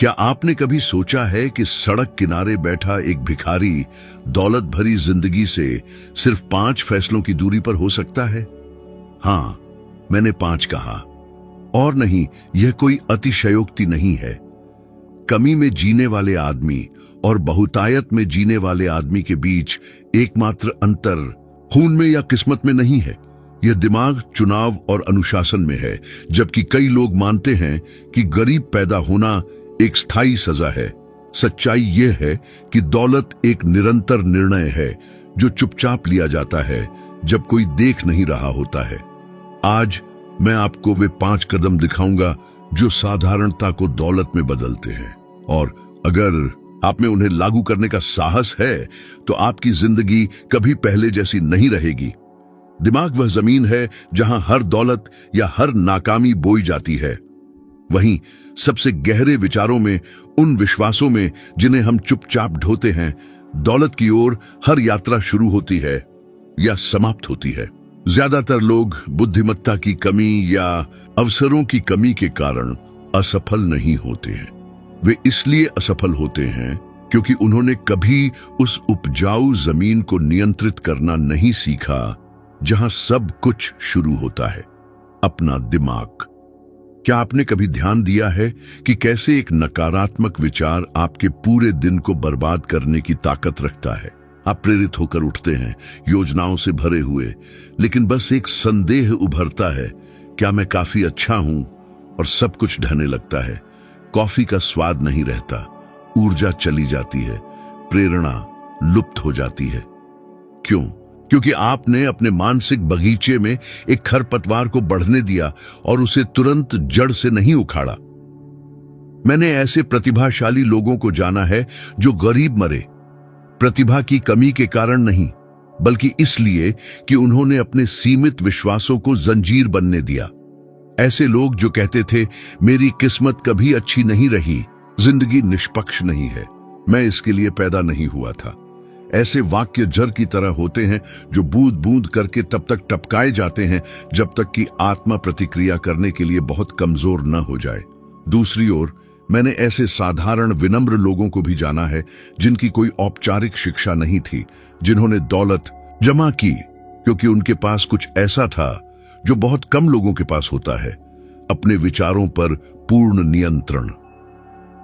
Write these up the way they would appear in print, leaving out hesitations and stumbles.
क्या आपने कभी सोचा है कि सड़क किनारे बैठा एक भिखारी दौलत भरी जिंदगी से सिर्फ 5 फैसलों की दूरी पर हो सकता है? हाँ, मैंने 5 कहा, और नहीं, यह कोई अतिशयोक्ति नहीं है। कमी में जीने वाले आदमी और बहुतायत में जीने वाले आदमी के बीच एकमात्र अंतर खून में या किस्मत में नहीं है, यह दिमाग, चुनाव और अनुशासन में है। जबकि कई लोग मानते हैं कि गरीब पैदा होना एक स्थायी सजा है, सच्चाई यह है कि दौलत एक निरंतर निर्णय है जो चुपचाप लिया जाता है जब कोई देख नहीं रहा होता है। आज मैं आपको वे 5 कदम दिखाऊंगा जो साधारणता को दौलत में बदलते हैं, और अगर आप में उन्हें लागू करने का साहस है तो आपकी जिंदगी कभी पहले जैसी नहीं रहेगी। दिमाग वह जमीन है जहां हर दौलत या हर नाकामी बोई जाती है। वहीं सबसे गहरे विचारों में, उन विश्वासों में जिन्हें हम चुपचाप ढोते हैं, दौलत की ओर हर यात्रा शुरू होती है या समाप्त होती है। ज्यादातर लोग बुद्धिमत्ता की कमी या अवसरों की कमी के कारण असफल नहीं होते हैं। वे इसलिए असफल होते हैं क्योंकि उन्होंने कभी उस उपजाऊ जमीन को नियंत्रित करना नहीं सीखा जहां सब कुछ शुरू होता है, अपना दिमाग। क्या आपने कभी ध्यान दिया है कि कैसे एक नकारात्मक विचार आपके पूरे दिन को बर्बाद करने की ताकत रखता है? आप प्रेरित होकर उठते हैं, योजनाओं से भरे हुए, लेकिन बस एक संदेह उभरता है, क्या मैं काफी अच्छा हूं? और सब कुछ ढहने लगता है। कॉफी का स्वाद नहीं रहता, ऊर्जा चली जाती है, प्रेरणा लुप्त हो जाती है। क्यों? क्योंकि आपने अपने मानसिक बगीचे में एक खरपतवार को बढ़ने दिया और उसे तुरंत जड़ से नहीं उखाड़ा। मैंने ऐसे प्रतिभाशाली लोगों को जाना है जो गरीब मरे, प्रतिभा की कमी के कारण नहीं, बल्कि इसलिए कि उन्होंने अपने सीमित विश्वासों को जंजीर बनने दिया। ऐसे लोग जो कहते थे, मेरी किस्मत कभी अच्छी नहीं रही, जिंदगी निष्पक्ष नहीं है, मैं इसके लिए पैदा नहीं हुआ था। ऐसे वाक्य जर की तरह होते हैं जो बूंद बूंद करके तब तक टपकाए जाते हैं जब तक कि आत्मा प्रतिक्रिया करने के लिए बहुत कमजोर न हो जाए। दूसरी ओर, मैंने ऐसे साधारण विनम्र लोगों को भी जाना है जिनकी कोई औपचारिक शिक्षा नहीं थी, जिन्होंने दौलत जमा की क्योंकि उनके पास कुछ ऐसा था जो बहुत कम लोगों के पास होता है, अपने विचारों पर पूर्ण नियंत्रण।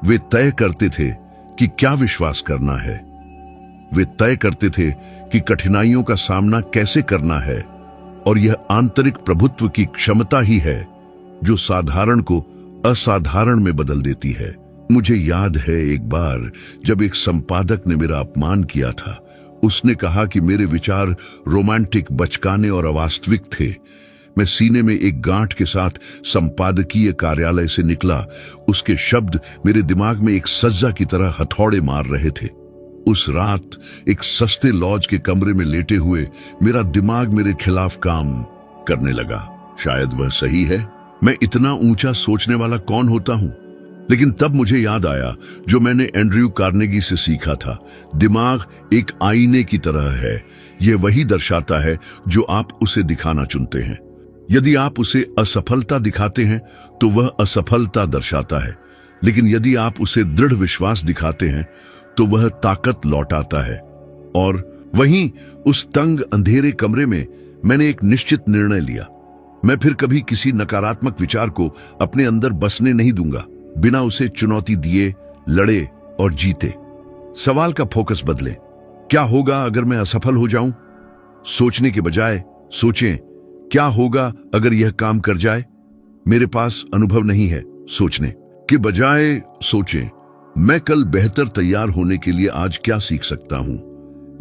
वे तय करते थे कि क्या विश्वास करना है, वे तय करते थे कि कठिनाइयों का सामना कैसे करना है, और यह आंतरिक प्रभुत्व की क्षमता ही है जो साधारण को असाधारण में बदल देती है। मुझे याद है एक बार जब एक संपादक ने मेरा अपमान किया था। उसने कहा कि मेरे विचार रोमांटिक, बचकाने और अवास्तविक थे। मैं सीने में एक गांठ के साथ संपादकीय कार्यालय से निकला। उसके शब्द मेरे दिमाग में एक सज्जा की तरह हथौड़े मार रहे थे। उस रात एक सस्ते लॉज के कमरे में लेटे हुए मेरा दिमाग मेरे खिलाफ काम करने लगा। शायद वह सही है, मैं इतना ऊंचा सोचने वाला कौन होता हूं? लेकिन तब मुझे याद आया जो मैंने एंड्रयू कार्नेगी से सीखा था, दिमाग एक आईने की तरह है। यह वही दर्शाता है जो आप उसे दिखाना चुनते हैं। यदि आप उसे असफलता दिखाते हैं तो वह असफलता दर्शाता है, लेकिन यदि आप उसे दृढ़ विश्वास दिखाते हैं तो वह ताकत लौटाता है। और वहीं उस तंग अंधेरे कमरे में मैंने एक निश्चित निर्णय लिया। मैं फिर कभी किसी नकारात्मक विचार को अपने अंदर बसने नहीं दूंगा। बिना उसे चुनौती दिए लड़े और जीते। सवाल का फोकस बदलें। क्या होगा अगर मैं असफल हो जाऊं? सोचने के बजाय सोचें, क्या होगा अगर यह काम कर जाए? मेरे पास अनुभव नहीं है। सोचने के बजाय सोचें, मैं कल बेहतर तैयार होने के लिए आज क्या सीख सकता हूं?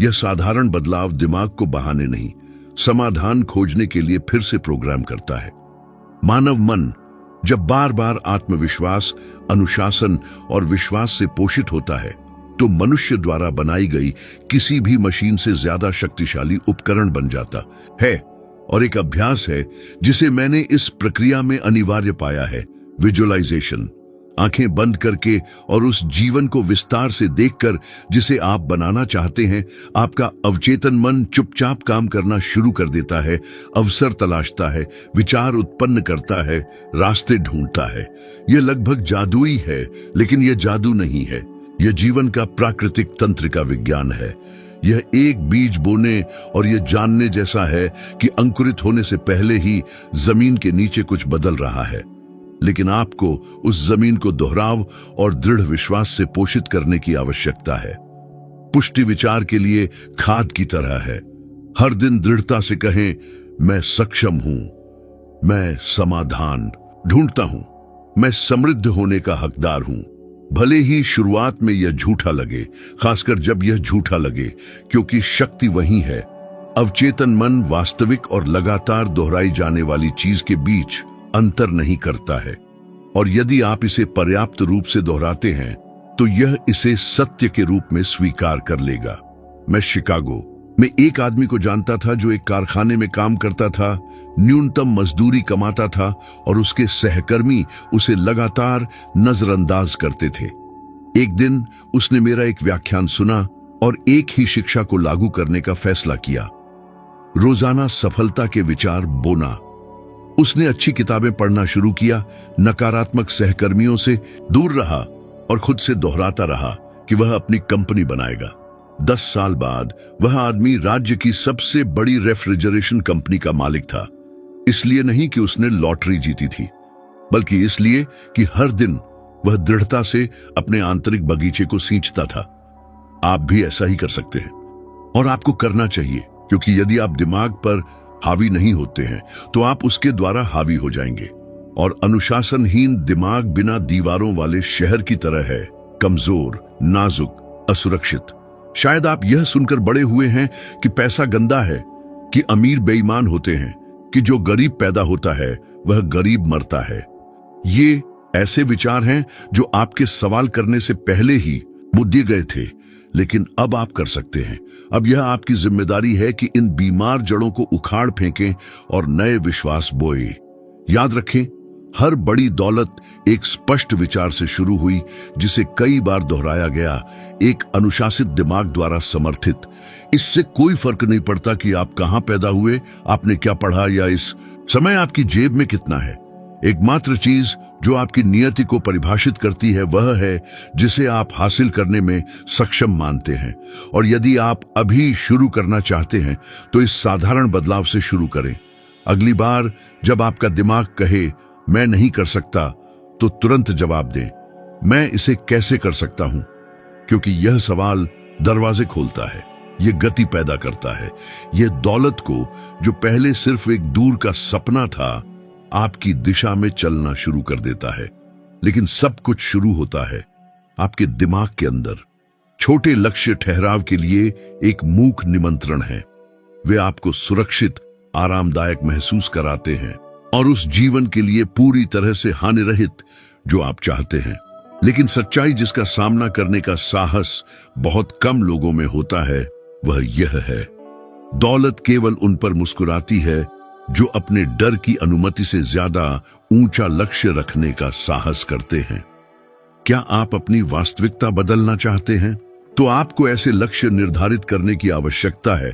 यह साधारण बदलाव दिमाग को बहाने नहीं, समाधान खोजने के लिए फिर से प्रोग्राम करता है। मानव मन जब बार बार आत्मविश्वास, अनुशासन और विश्वास से पोषित होता है तो मनुष्य द्वारा बनाई गई किसी भी मशीन से ज्यादा शक्तिशाली उपकरण बन जाता है। और एक अभ्यास है जिसे मैंने इस प्रक्रिया में अनिवार्य पाया है, विजुअलाइजेशन। आंखें बंद करके और उस जीवन को विस्तार से देखकर जिसे आप बनाना चाहते हैं, आपका अवचेतन मन चुपचाप काम करना शुरू कर देता है, अवसर तलाशता है, विचार उत्पन्न करता है, रास्ते ढूंढता है। यह लगभग जादुई है, लेकिन यह जादू नहीं है। यह जीवन का प्राकृतिक तंत्र का विज्ञान है। यह एक बीज बोने और यह जानने जैसा है कि अंकुरित होने से पहले ही जमीन के नीचे कुछ बदल रहा है। लेकिन आपको उस जमीन को दोहराव और दृढ़ विश्वास से पोषित करने की आवश्यकता है। पुष्टि विचार के लिए खाद की तरह है। हर दिन दृढ़ता से कहें, मैं सक्षम हूं, मैं समाधान ढूंढता हूं, मैं समृद्ध होने का हकदार हूं। भले ही शुरुआत में यह झूठा लगे, खासकर जब यह झूठा लगे, क्योंकि शक्ति वही है। अवचेतन मन वास्तविक और लगातार दोहराई जाने वाली चीज के बीच अंतर नहीं करता है, और यदि आप इसे पर्याप्त रूप से दोहराते हैं तो यह इसे सत्य के रूप में स्वीकार कर लेगा। मैं शिकागो में एक आदमी को जानता था जो एक कारखाने में काम करता था, न्यूनतम मजदूरी कमाता था और उसके सहकर्मी उसे लगातार नजरअंदाज करते थे। एक दिन उसने मेरा एक व्याख्यान सुना और एक ही शिक्षा को लागू करने का फैसला किया। रोजाना सफलता के विचार बोना। उसने अच्छी किताबें पढ़ना शुरू किया, नकारात्मक सहकर्मियों से दूर रहा और खुद से दोहराता रहा कि वह अपनी कंपनी बनाएगा। 10 साल बाद वह आदमी राज्य की सबसे बड़ी रेफ्रिजरेशन कंपनी का मालिक था। इसलिए नहीं कि उसने लॉटरी जीती थी, बल्कि इसलिए कि हर दिन वह दृढ़ता से अपने आंतरिक बगीचे को सींचता था। आप भी ऐसा ही कर सकते हैं, और आपको करना चाहिए, क्योंकि यदि आप दिमाग पर हावी नहीं होते हैं तो आप उसके द्वारा हावी हो जाएंगे। और अनुशासनहीन दिमाग बिना दीवारों वाले शहर की तरह है, कमजोर, नाजुक, असुरक्षित। शायद आप यह सुनकर बड़े हुए हैं कि पैसा गंदा है, कि अमीर बेईमान होते हैं, कि जो गरीब पैदा होता है वह गरीब मरता है। ये ऐसे विचार हैं जो आपके सवाल करने से पहले ही बुद्धि गए थे, लेकिन अब आप कर सकते हैं। अब यह आपकी जिम्मेदारी है कि इन बीमार जड़ों को उखाड़ फेंकें और नए विश्वास बोए। याद रखें, हर बड़ी दौलत एक स्पष्ट विचार से शुरू हुई, जिसे कई बार दोहराया गया, एक अनुशासित दिमाग द्वारा समर्थित। इससे कोई फर्क नहीं पड़ता कि आप कहां पैदा हुए, आपने क्या पढ़ा, या इस समय आपकी जेब में कितना है। एकमात्र चीज जो आपकी नियति को परिभाषित करती है वह है जिसे आप हासिल करने में सक्षम मानते हैं। और यदि आप अभी शुरू करना चाहते हैं तो इस साधारण बदलाव से शुरू करें। अगली बार जब आपका दिमाग कहे मैं नहीं कर सकता, तो तुरंत जवाब दें, मैं इसे कैसे कर सकता हूं, क्योंकि यह सवाल दरवाजे खोलता है, यह गति पैदा करता है। यह दौलत को, जो पहले सिर्फ एक दूर का सपना था, आपकी दिशा में चलना शुरू कर देता है। लेकिन सब कुछ शुरू होता है आपके दिमाग के अंदर। छोटे लक्ष्य ठहराव के लिए एक मूक निमंत्रण है। वे आपको सुरक्षित, आरामदायक महसूस कराते हैं और उस जीवन के लिए पूरी तरह से हानिरहित जो आप चाहते हैं। लेकिन सच्चाई जिसका सामना करने का साहस बहुत कम लोगों में होता है, वह यह है, दौलत केवल उन पर मुस्कुराती है जो अपने डर की अनुमति से ज्यादा ऊंचा लक्ष्य रखने का साहस करते हैं। क्या आप अपनी वास्तविकता बदलना चाहते हैं? तो आपको ऐसे लक्ष्य निर्धारित करने की आवश्यकता है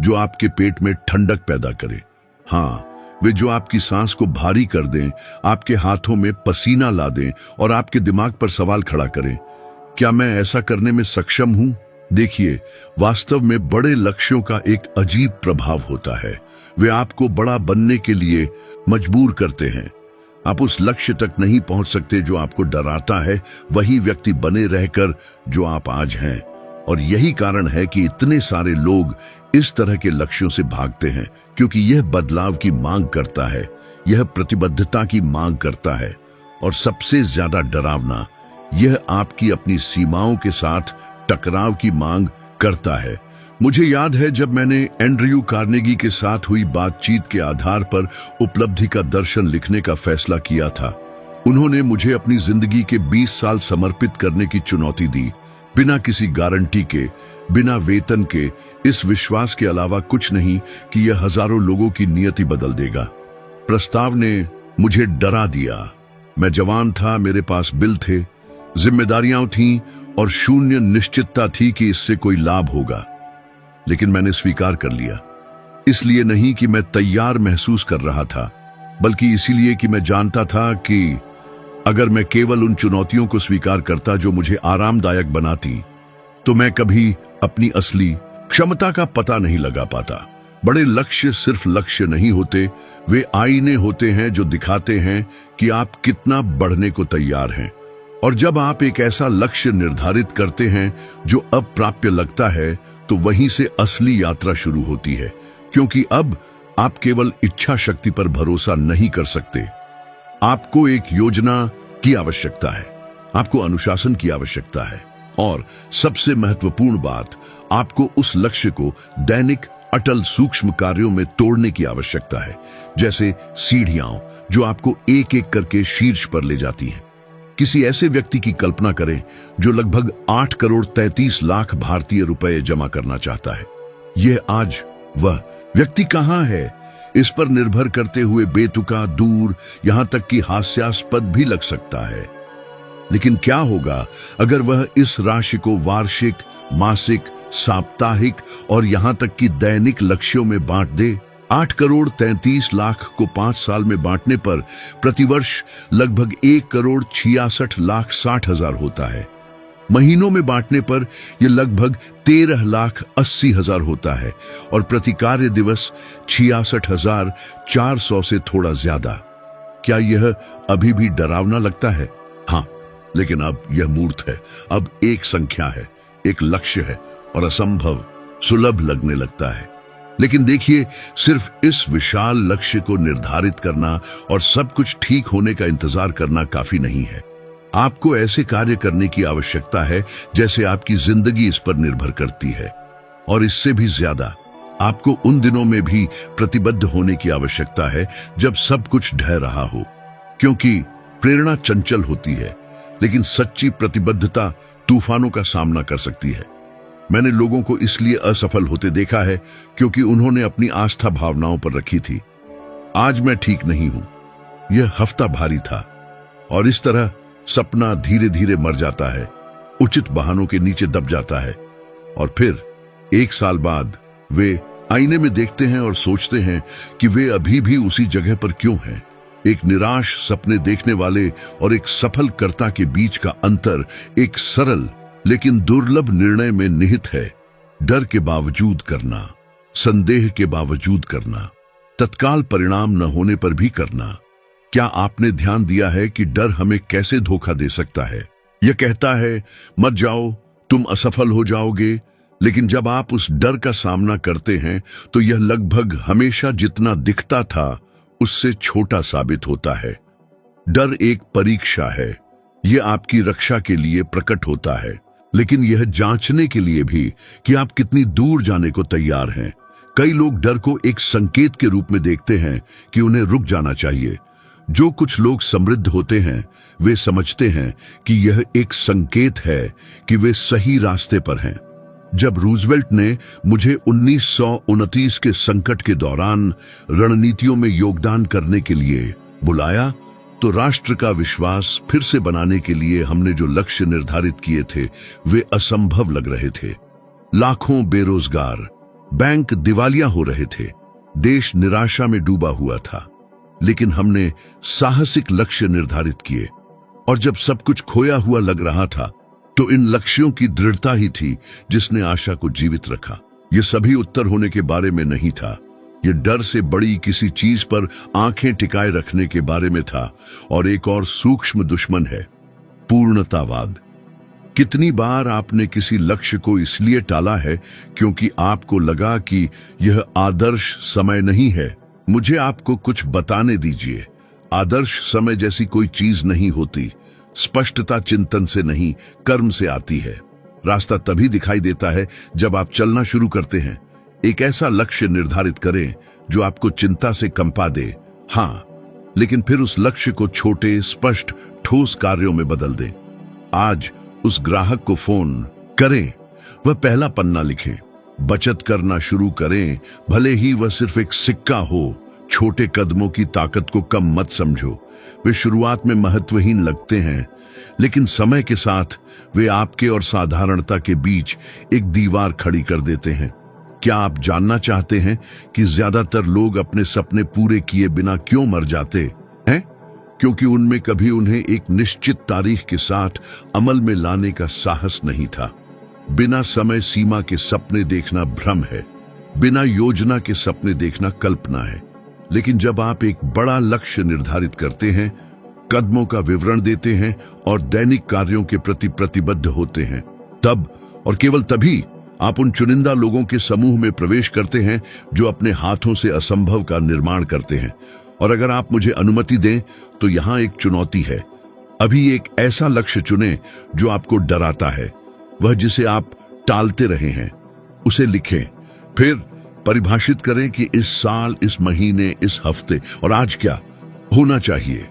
जो आपके पेट में ठंडक पैदा करे। हाँ, वे जो आपकी सांस को भारी कर दें, आपके हाथों में पसीना ला दें और आपके दिमाग पर सवाल खड़ा करें, क्या मैं ऐसा करने में सक्षम हूं? देखिए, वास्तव में बड़े लक्ष्यों का एक अजीब प्रभाव होता है। वे आपको बड़ा बनने के लिए मजबूर करते हैं। आप उस लक्ष्य तक नहीं पहुंच सकते जो आपको डराता है, वही व्यक्ति बने रहकर जो आप आज हैं। और यही कारण है कि इतने सारे लोग इस तरह के लक्ष्यों से भागते हैं, क्योंकि यह बदलाव की मांग करता है, यह प्रतिबद्धता की मांग करता है, और सबसे ज्यादा डरावना, यह आपकी अपनी सीमाओं के साथ टकराव की मांग करता है। मुझे याद है जब मैंने एंड्रयू कार्नेगी के साथ हुई बातचीत के आधार पर उपलब्धि का दर्शन लिखने का फैसला किया था। उन्होंने मुझे अपनी जिंदगी के 20 साल समर्पित करने की चुनौती दी, बिना किसी गारंटी के, बिना वेतन के, इस विश्वास के अलावा कुछ नहीं कि यह हजारों लोगों की नियति बदल देगा। प्रस्ताव ने मुझे डरा दिया, मैं जवान था, मेरे पास बिल थे, जिम्मेदारियां थीं और शून्य निश्चितता थी कि इससे कोई लाभ होगा। लेकिन मैंने स्वीकार कर लिया, इसलिए नहीं कि मैं तैयार महसूस कर रहा था, बल्कि इसीलिए कि मैं जानता था कि अगर मैं केवल उन चुनौतियों को स्वीकार करता जो मुझे आरामदायक बनाती, तो मैं कभी अपनी असली क्षमता का पता नहीं लगा पाता। बड़े लक्ष्य सिर्फ लक्ष्य नहीं होते, वे आईने होते हैं जो दिखाते हैं कि आप कितना बढ़ने को तैयार हैं। और जब आप एक ऐसा लक्ष्य निर्धारित करते हैं जो अप्राप्य लगता है, तो वहीं से असली यात्रा शुरू होती है, क्योंकि अब आप केवल इच्छा शक्ति पर भरोसा नहीं कर सकते। आपको एक योजना की आवश्यकता है, आपको अनुशासन की आवश्यकता है, और सबसे महत्वपूर्ण बात, आपको उस लक्ष्य को दैनिक अटल सूक्ष्म कार्यों में तोड़ने की आवश्यकता है, जैसे सीढ़ियां जो आपको एक एक करके शीर्ष पर ले जाती हैं। किसी ऐसे व्यक्ति की कल्पना करें जो लगभग 8 करोड़ 33 लाख भारतीय रुपए जमा करना चाहता है। यह आज वह व्यक्ति कहां है, इस पर निर्भर करते हुए बेतुका, दूर, यहां तक कि हास्यास्पद भी लग सकता है। लेकिन क्या होगा अगर वह इस राशि को वार्षिक, मासिक, साप्ताहिक और यहां तक कि दैनिक लक्ष्यों में बांट दे? 8 करोड़ 33 लाख को 5 साल में बांटने पर प्रतिवर्ष लगभग 1 करोड़ 66 लाख 60 हजार होता है। महीनों में बांटने पर यह लगभग 13 लाख 80 हजार होता है, और प्रति कार्य दिवस 66,400 से थोड़ा ज्यादा। क्या यह अभी भी डरावना लगता है? हाँ, लेकिन अब यह मूर्त है। अब एक संख्या है, एक लक्ष्य है, और असंभव सुलभ लगने लगता है। लेकिन देखिए, सिर्फ इस विशाल लक्ष्य को निर्धारित करना और सब कुछ ठीक होने का इंतजार करना काफी नहीं है। आपको ऐसे कार्य करने की आवश्यकता है जैसे आपकी जिंदगी इस पर निर्भर करती है, और इससे भी ज्यादा आपको उन दिनों में भी प्रतिबद्ध होने की आवश्यकता है जब सब कुछ ढह रहा हो, क्योंकि प्रेरणा चंचल होती है, लेकिन सच्ची प्रतिबद्धता तूफानों का सामना कर सकती है। मैंने लोगों को इसलिए असफल होते देखा है क्योंकि उन्होंने अपनी आस्था भावनाओं पर रखी थी। आज मैं ठीक नहीं हूं, यह हफ्ता भारी था, और इस तरह सपना धीरे धीरे मर जाता है, उचित बहानों के नीचे दब जाता है, और फिर 1 साल बाद वे आईने में देखते हैं और सोचते हैं कि वे अभी भी उसी जगह पर क्यों हैं। एक निराश सपने देखने वाले और एक सफल कर्ता के बीच का अंतर एक सरल लेकिन दुर्लभ निर्णय में निहित है। डर के बावजूद करना, संदेह के बावजूद करना, तत्काल परिणाम न होने पर भी करना। क्या आपने ध्यान दिया है कि डर हमें कैसे धोखा दे सकता है? यह कहता है, मत जाओ, तुम असफल हो जाओगे, लेकिन जब आप उस डर का सामना करते हैं तो यह लगभग हमेशा जितना दिखता था उससे छोटा साबित होता है। डर एक परीक्षा है, यह आपकी रक्षा के लिए प्रकट होता है, लेकिन यह जांचने के लिए भी कि आप कितनी दूर जाने को तैयार हैं। कई लोग डर को एक संकेत के रूप में देखते हैं कि उन्हें रुक जाना चाहिए। जो कुछ लोग समृद्ध होते हैं वे समझते हैं कि यह एक संकेत है कि वे सही रास्ते पर हैं। जब रूजवेल्ट ने मुझे 1929 के संकट के दौरान रणनीतियों में योगदान करने के लिए बुलाया, तो राष्ट्र का विश्वास फिर से बनाने के लिए हमने जो लक्ष्य निर्धारित किए थे वे असंभव लग रहे थे। लाखों बेरोजगार, बैंक दिवालिया हो रहे थे, देश निराशा में डूबा हुआ था, लेकिन हमने साहसिक लक्ष्य निर्धारित किए, और जब सब कुछ खोया हुआ लग रहा था तो इन लक्ष्यों की दृढ़ता ही थी जिसने आशा को जीवित रखा। ये सभी उत्तर होने के बारे में नहीं था, ये डर से बड़ी किसी चीज पर आंखें टिकाए रखने के बारे में था। और एक और सूक्ष्म दुश्मन है, पूर्णतावाद। कितनी बार आपने किसी लक्ष्य को इसलिए टाला है क्योंकि आपको लगा कि यह आदर्श समय नहीं है? मुझे आपको कुछ बताने दीजिए। आदर्श समय जैसी कोई चीज नहीं होती। स्पष्टता चिंतन से नहीं, कर्म से आती है। रास्ता तभी दिखाई देता है जब आप चलना शुरू करते हैं। एक ऐसा लक्ष्य निर्धारित करें जो आपको चिंता से कंपा दे, हाँ, लेकिन फिर उस लक्ष्य को छोटे, स्पष्ट, ठोस कार्यों में बदल दें। आज उस ग्राहक को फोन करें, वह पहला पन्ना लिखें। बचत करना शुरू करें, भले ही वह सिर्फ एक सिक्का हो। छोटे कदमों की ताकत को कम मत समझो। वे शुरुआत में महत्वहीन लगते हैं, लेकिन समय के साथ वे आपके और साधारणता के बीच एक दीवार खड़ी कर देते हैं। क्या आप जानना चाहते हैं कि ज्यादातर लोग अपने सपने पूरे किए बिना क्यों मर जाते हैं? क्योंकि उनमें कभी उन्हें एक निश्चित तारीख के साथ अमल में लाने का साहस नहीं था। बिना समय सीमा के सपने देखना भ्रम है, बिना योजना के सपने देखना कल्पना है। लेकिन जब आप एक बड़ा लक्ष्य निर्धारित करते हैं, कदमों का विवरण देते हैं और दैनिक कार्यों के प्रति प्रतिबद्ध होते हैं, तब और केवल तभी आप उन चुनिंदा लोगों के समूह में प्रवेश करते हैं जो अपने हाथों से असंभव का निर्माण करते हैं। और अगर आप मुझे अनुमति दें तो यहां एक चुनौती है। अभी एक ऐसा लक्ष्य चुनें जो आपको डराता है, वह जिसे आप टालते रहे हैं, उसे लिखें। फिर परिभाषित करें कि इस साल, इस महीने, इस हफ्ते और आज क्या होना चाहिए।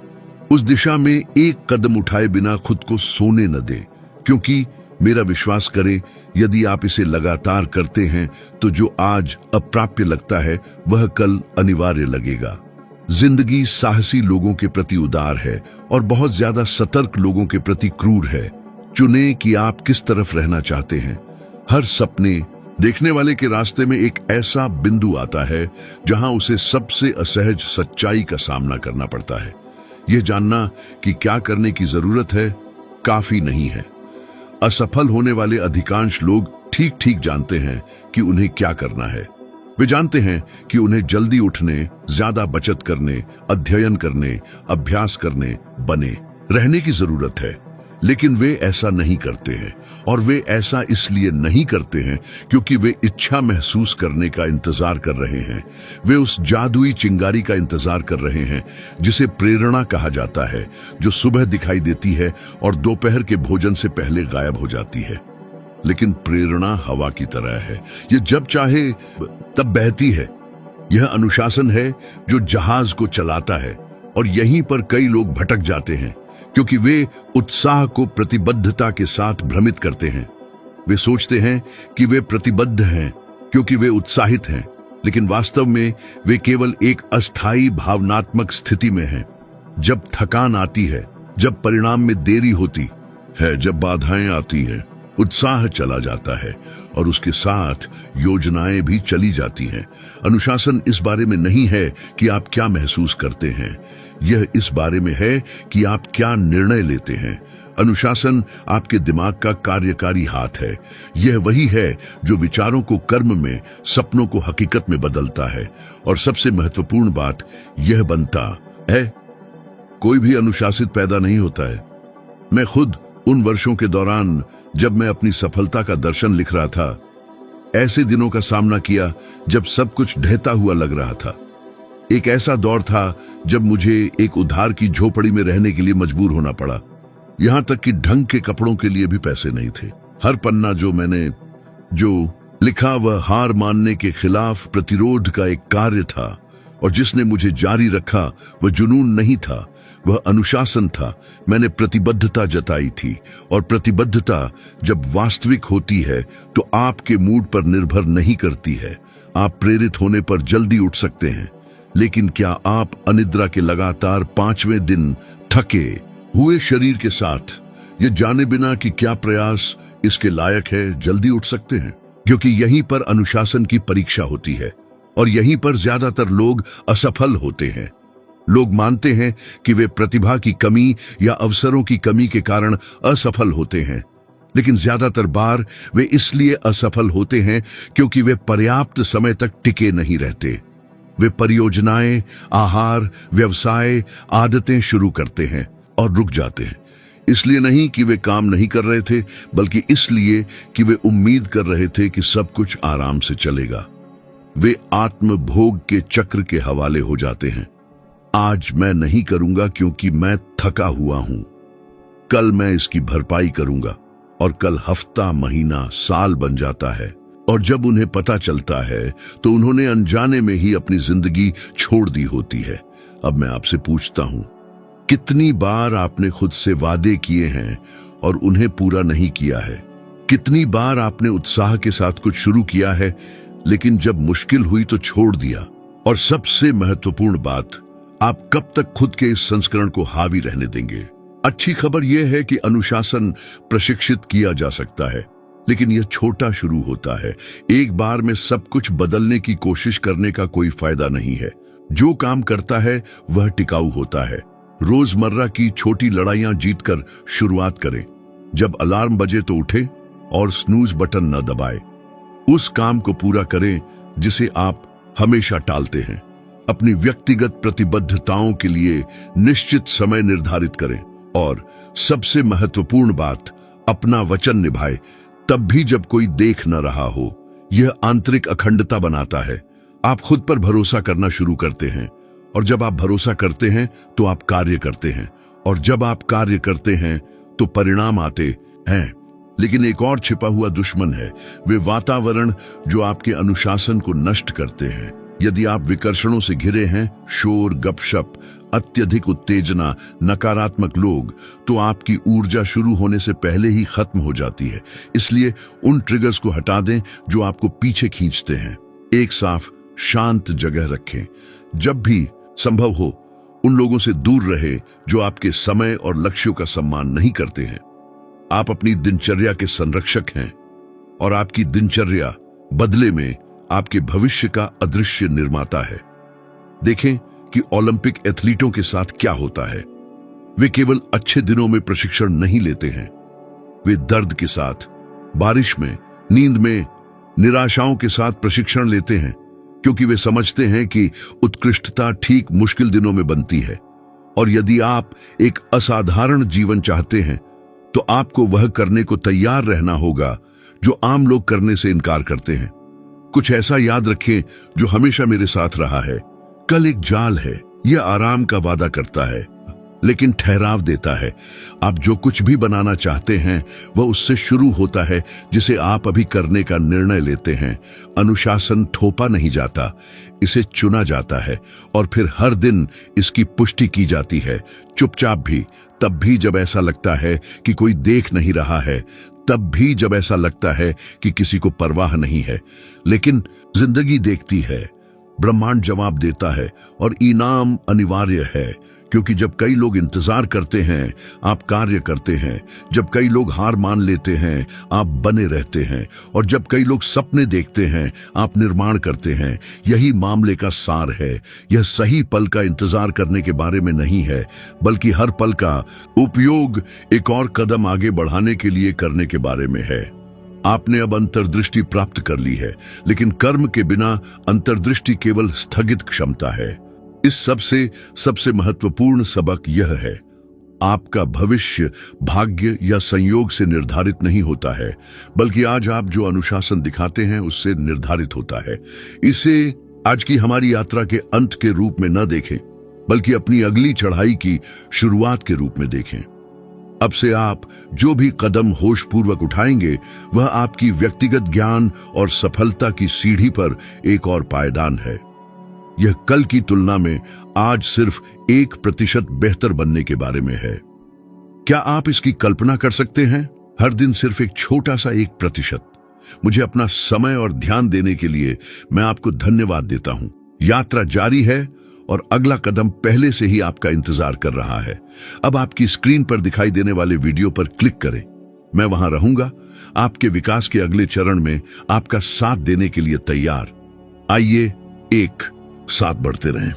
उस दिशा में एक कदम उठाए बिना खुद को सोने न दें, क्योंकि मेरा विश्वास करें, यदि आप इसे लगातार करते हैं तो जो आज अप्राप्य लगता है वह कल अनिवार्य लगेगा। जिंदगी साहसी लोगों के प्रति उदार है और बहुत ज्यादा सतर्क लोगों के प्रति क्रूर है। चुनें कि आप किस तरफ रहना चाहते हैं। हर सपने देखने वाले के रास्ते में एक ऐसा बिंदु आता है जहां उसे सबसे असहज सच्चाई का सामना करना पड़ता है। यह जानना कि क्या करने की जरूरत है काफी नहीं है। असफल होने वाले अधिकांश लोग ठीक ठीक जानते हैं कि उन्हें क्या करना है। वे जानते हैं कि उन्हें जल्दी उठने, ज्यादा बचत करने, अध्ययन करने, अभ्यास करने, बने रहने की जरूरत है। लेकिन वे ऐसा नहीं करते हैं, और वे ऐसा इसलिए नहीं करते हैं क्योंकि वे इच्छा महसूस करने का इंतजार कर रहे हैं। वे उस जादुई चिंगारी का इंतजार कर रहे हैं जिसे प्रेरणा कहा जाता है, जो सुबह दिखाई देती है और दोपहर के भोजन से पहले गायब हो जाती है। लेकिन प्रेरणा हवा की तरह है, ये जब चाहे तब बहती है। यह अनुशासन है जो जहाज को चलाता है, और यहीं पर कई लोग भटक जाते हैं क्योंकि वे उत्साह को प्रतिबद्धता के साथ भ्रमित करते हैं। वे सोचते हैं कि वे प्रतिबद्ध हैं क्योंकि वे उत्साहित हैं, लेकिन वास्तव में वे केवल एक अस्थायी भावनात्मक स्थिति में हैं। जब थकान आती है, जब परिणाम में देरी होती है, जब बाधाएं आती हैं, उत्साह चला जाता है और उसके साथ योजनाएं भी चली जाती हैं। अनुशासन इस बारे में नहीं है कि आप क्या महसूस करते हैं, यह इस बारे में है कि आप क्या निर्णय लेते हैं। अनुशासन आपके दिमाग का कार्यकारी हाथ है। यह वही है जो विचारों को कर्म में, सपनों को हकीकत में बदलता है। और सबसे महत्वपूर्ण बात यह बनता है, कोई भी अनुशासित पैदा नहीं होता है। मैं खुद उन वर्षों के दौरान जब मैं अपनी सफलता का दर्शन लिख रहा था, ऐसे दिनों का सामना किया जब सब कुछ ढहता हुआ लग रहा था। एक ऐसा दौर था जब मुझे एक उधार की झोपड़ी में रहने के लिए मजबूर होना पड़ा, यहां तक कि ढंग के कपड़ों के लिए भी पैसे नहीं थे। हर पन्ना जो मैंने लिखा वह हार मानने के खिलाफ प्रतिरोध का एक कार्य था, और जिसने मुझे जारी रखा वह जुनून नहीं था, वह अनुशासन था। मैंने प्रतिबद्धता जताई थी, और प्रतिबद्धता जब वास्तविक होती है तो आपके मूड पर निर्भर नहीं करती है। आप प्रेरित होने पर जल्दी उठ सकते हैं, लेकिन क्या आप अनिद्रा के लगातार 5वें दिन थके हुए शरीर के साथ, ये जाने बिना कि क्या प्रयास इसके लायक है, जल्दी उठ सकते हैं? क्योंकि यहीं पर अनुशासन की परीक्षा होती है, और यहीं पर ज्यादातर लोग असफल होते हैं। लोग मानते हैं कि वे प्रतिभा की कमी या अवसरों की कमी के कारण असफल होते हैं, लेकिन ज्यादातर बार वे इसलिए असफल होते हैं क्योंकि वे पर्याप्त समय तक टिके नहीं रहते। वे परियोजनाएं, आहार, व्यवसाय, आदतें शुरू करते हैं और रुक जाते हैं। इसलिए नहीं कि वे काम नहीं कर रहे थे, बल्कि इसलिए कि वे उम्मीद कर रहे थे कि सब कुछ आराम से चलेगा। वे आत्मभोग के चक्र के हवाले हो जाते हैं। आज मैं नहीं करूंगा क्योंकि मैं थका हुआ हूं, कल मैं इसकी भरपाई करूंगा, और कल हफ्ता, महीना, साल बन जाता है। और जब उन्हें पता चलता है तो उन्होंने अनजाने में ही अपनी जिंदगी छोड़ दी होती है। अब मैं आपसे पूछता हूं, कितनी बार आपने खुद से वादे किए हैं और उन्हें पूरा नहीं किया है? कितनी बार आपने उत्साह के साथ कुछ शुरू किया है, लेकिन जब मुश्किल हुई तो छोड़ दिया? और सबसे महत्वपूर्ण बात, आप कब तक खुद के इस संस्करण को हावी रहने देंगे? अच्छी खबर यह है कि अनुशासन प्रशिक्षित किया जा सकता है, लेकिन यह छोटा शुरू होता है। एक बार में सब कुछ बदलने की कोशिश करने का कोई फायदा नहीं है। जो काम करता है वह टिकाऊ होता है। रोजमर्रा की छोटी लड़ाइयां जीतकर शुरुआत करें। जब अलार्म बजे तो उठें और स्नूज बटन न दबाएं। उस काम को पूरा करें जिसे आप हमेशा टालते हैं। अपनी व्यक्तिगत प्रतिबद्धताओं के लिए निश्चित समय निर्धारित करें और सबसे महत्वपूर्ण बात, अपना वचन निभाएं, तब भी जब कोई देख न रहा हो। यह आंतरिक अखंडता बनाता है। आप खुद पर भरोसा करना शुरू करते हैं और जब आप भरोसा करते हैं तो आप कार्य करते हैं और जब आप कार्य करते हैं तो परिणाम आते हैं। लेकिन एक और छिपा हुआ दुश्मन है, वे वातावरण जो आपके अनुशासन को नष्ट करते हैं। यदि आप विकर्षणों से घिरे हैं, शोर, गपशप, अत्यधिक उत्तेजना, नकारात्मक लोग, तो आपकी ऊर्जा शुरू होने से पहले ही खत्म हो जाती है। इसलिए उन ट्रिगर्स को हटा दें जो आपको पीछे खींचते हैं। एक साफ, शांत जगह रखें। जब भी संभव हो, उन लोगों से दूर रहे जो आपके समय और लक्ष्यों का सम्मान नहीं करते हैं। आप अपनी दिनचर्या के संरक्षक हैं और आपकी दिनचर्या बदले में आपके भविष्य का अदृश्य निर्माता है। देखें कि ओलंपिक एथलीटों के साथ क्या होता है। वे केवल अच्छे दिनों में प्रशिक्षण नहीं लेते हैं, वे दर्द के साथ, बारिश में, नींद में, निराशाओं के साथ प्रशिक्षण लेते हैं, क्योंकि वे समझते हैं कि उत्कृष्टता ठीक मुश्किल दिनों में बनती है। और यदि आप एक असाधारण जीवन चाहते हैं तो आपको वह करने को तैयार रहना होगा जो आम लोग करने से इनकार करते हैं। कुछ ऐसा याद रखें जो हमेशा मेरे साथ रहा है। कल एक जाल है, यह आराम का वादा करता है लेकिन ठहराव देता है। आप जो कुछ भी बनाना चाहते हैं वह उससे शुरू होता है जिसे आप अभी करने का निर्णय लेते हैं। अनुशासन थोपा नहीं जाता, इसे चुना जाता है और फिर हर दिन इसकी पुष्टि की जाती है, चुपचाप भी। तब भी जब ऐसा लगता है कि कोई देख नहीं रहा है, तब भी जब ऐसा लगता है कि किसी को परवाह नहीं है। लेकिन जिंदगी देखती है, ब्रह्मांड जवाब देता है और इनाम अनिवार्य है। क्योंकि जब कई लोग इंतजार करते हैं, आप कार्य करते हैं। जब कई लोग हार मान लेते हैं, आप बने रहते हैं। और जब कई लोग सपने देखते हैं, आप निर्माण करते हैं। यही मामले का सार है। यह सही पल का इंतजार करने के बारे में नहीं है, बल्कि हर पल का उपयोग एक और कदम आगे बढ़ाने के लिए करने के बारे में है। आपने अब अंतर्दृष्टि प्राप्त कर ली है, लेकिन कर्म के बिना अंतर्दृष्टि केवल स्थगित क्षमता है। इस सबसे महत्वपूर्ण सबक यह है, आपका भविष्य भाग्य या संयोग से निर्धारित नहीं होता है, बल्कि आज आप जो अनुशासन दिखाते हैं उससे निर्धारित होता है। इसे आज की हमारी यात्रा के अंत के रूप में न देखें, बल्कि अपनी अगली चढ़ाई की शुरुआत के रूप में देखें। अब से आप जो भी कदम होशपूर्वक उठाएंगे, वह आपकी व्यक्तिगत ज्ञान और सफलता की सीढ़ी पर एक और पायदान है। यह कल की तुलना में आज सिर्फ 1% बेहतर बनने के बारे में है। क्या आप इसकी कल्पना कर सकते हैं? हर दिन सिर्फ एक छोटा सा 1%। मुझे अपना समय और ध्यान देने के लिए मैं आपको धन्यवाद देता हूं। यात्रा जारी है और अगला कदम पहले से ही आपका इंतजार कर रहा है। अब आपकी स्क्रीन पर दिखाई देने वाले वीडियो पर क्लिक करें। मैं वहां रहूंगा, आपके विकास के अगले चरण में आपका साथ देने के लिए तैयार। आइए एक साथ बढ़ते रहें।